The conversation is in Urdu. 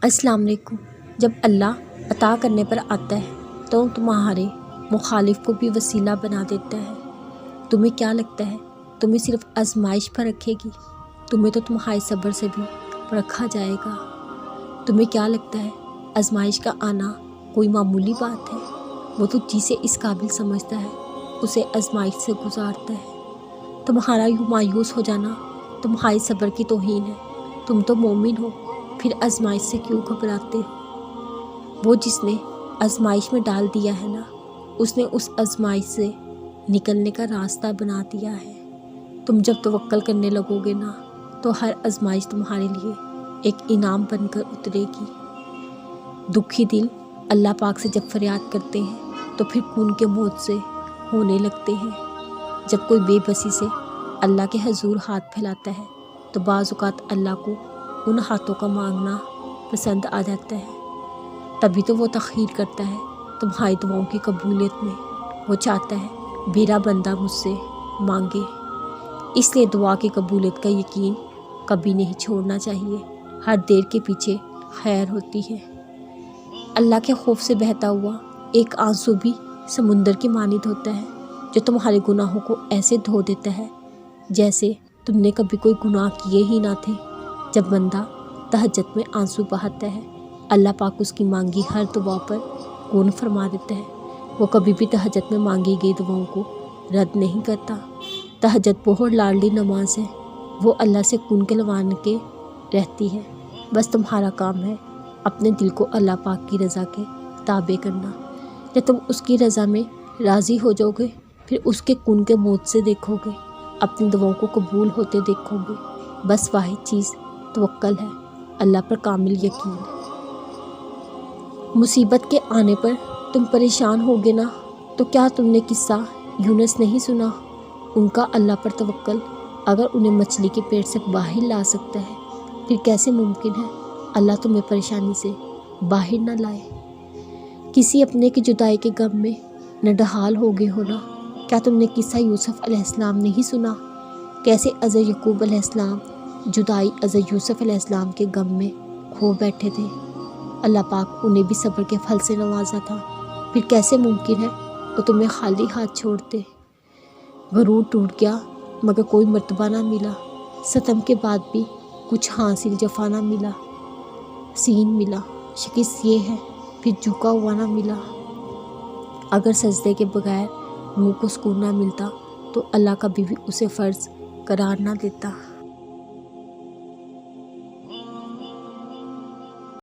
السلام علیکم۔ جب اللہ عطا کرنے پر آتا ہے تو تمہارے مخالف کو بھی وسیلہ بنا دیتا ہے۔ تمہیں کیا لگتا ہے تمہیں صرف آزمائش پر رکھے گی؟ تمہیں تو تمہارے صبر سے بھی پرکھا جائے گا۔ تمہیں کیا لگتا ہے آزمائش کا آنا کوئی معمولی بات ہے؟ وہ تو جسے اس قابل سمجھتا ہے اسے آزمائش سے گزارتا ہے۔ تمہارا یوں مایوس ہو جانا تمہارے صبر کی توہین ہے۔ تم تو مومن ہو، پھر آزمائش سے کیوں گھبراتے ہو؟ وہ جس نے آزمائش میں ڈال دیا ہے نا، اس نے اس آزمائش سے نکلنے کا راستہ بنا دیا ہے۔ تم جب توکل کرنے لگو گے نا تو ہر آزمائش تمہارے لیے ایک انعام بن کر اترے گی۔ دکھی دل اللہ پاک سے جب فریاد کرتے ہیں تو پھر خون کے موت سے ہونے لگتے ہیں۔ جب کوئی بے بسی سے اللہ کے حضور ہاتھ پھیلاتا ہے تو بعض اوقات اللہ کو ان ہاتھوں کا مانگنا پسند آ جاتا ہے۔ تبھی تو وہ تخیر کرتا ہے تمہاری دعاؤں کی قبولیت میں۔ وہ چاہتا ہے میرا بندہ مجھ سے مانگے، اس لیے دعا کی قبولیت کا یقین کبھی نہیں چھوڑنا چاہیے۔ ہر دیر کے پیچھے خیر ہوتی ہے۔ اللہ کے خوف سے بہتا ہوا ایک آنسو بھی سمندر کی مانند ہوتا ہے، جو تمہارے گناہوں کو ایسے دھو دیتا ہے جیسے تم نے کبھی کوئی گناہ کیے ہی نہ تھے۔ جب بندہ تہجد میں آنسو بہاتا ہے، اللہ پاک اس کی مانگی ہر دعا پر کون فرما دیتا ہے۔ وہ کبھی بھی تہجد میں مانگی گئی دعاؤں کو رد نہیں کرتا۔ تہجد بہت لاڈلی نماز ہے، وہ اللہ سے کن کلوان کے رہتی ہے۔ بس تمہارا کام ہے اپنے دل کو اللہ پاک کی رضا کے تابع کرنا۔ جب تم اس کی رضا میں راضی ہو جاؤ گے پھر اس کے کن کے موت سے دیکھو گے، اپنی دعاؤں کو قبول ہوتے دیکھو گے۔ بس واحد چیز توکل ہے، اللہ پر کامل یقین۔ مصیبت کے آنے پر تم پریشان ہوگے نا تو کیا تم نے قصہ یونس نہیں سنا؟ ان کا اللہ پر توکل اگر انہیں مچھلی کے پیٹ سے باہر لا سکتا ہے، پھر کیسے ممکن ہے اللہ تمہیں پریشانی سے باہر نہ لائے؟ کسی اپنے کی جدائی کے غم میں نڈھال ہو گئے ہو نا، کیا تم نے قصہ یوسف علیہ السلام نہیں سنا؟ کیسے حضرت یعقوب علیہ السلام جدائی حضرت یوسف علیہ السلام کے غم میں کھو بیٹھے تھے۔ اللہ پاک انہیں بھی صبر کے پھل سے نوازا تھا، پھر کیسے ممکن ہے وہ تمہیں خالی ہاتھ چھوڑتے؟ غرور ٹوٹ گیا مگر کوئی مرتبہ نہ ملا، ستم کے بعد بھی کچھ حاصل جفا نہ ملا، سین ملا شکست یہ ہے پھر جھکا ہوا نہ ملا۔ اگر سجدے کے بغیر روح کو سکون نہ ملتا تو اللہ کبھی بھی اسے فرض قرار نہ دیتا۔